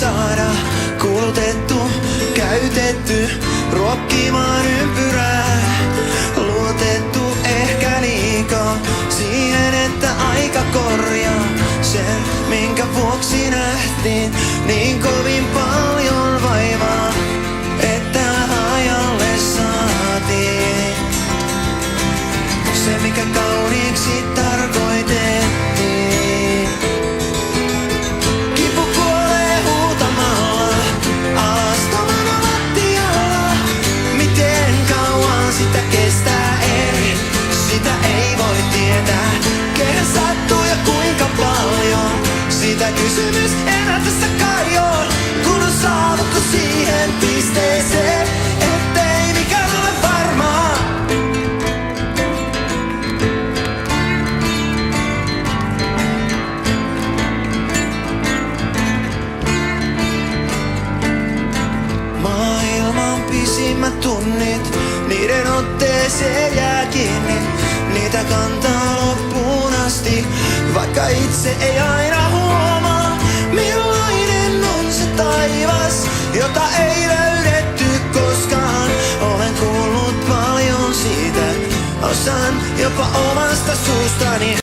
saada kulutettu, käytetty, ruokkimaan ympyrää. Luotettu ehkä liikaa siihen, että aika korjaa sen, minkä vuoksi nähtiin niin kovin paljon vaivaa, että ajalle saatiin se, mikä kauniiksi tarkoitettiin. Kipu kuolee huutamalla, alastomana lattialla. Miten kauan sitä kestää, ei, sitä ei voi tietää. Kehen sattuu ja kuinka paljon, sitä kysymys enää tässä kai on. Kun on saavuttu siihen pisteeseen, ettei mikään ole varmaa. Maailman pisimmät tunnit, niiden otteeseen jää kiinni. Niitä kantaa loppuun asti, vaikka itse ei aina huomaa, millainen on se taivas, jota ei löydetty koskaan. Olen kuullut paljon siitä, osan jopa omasta suustani.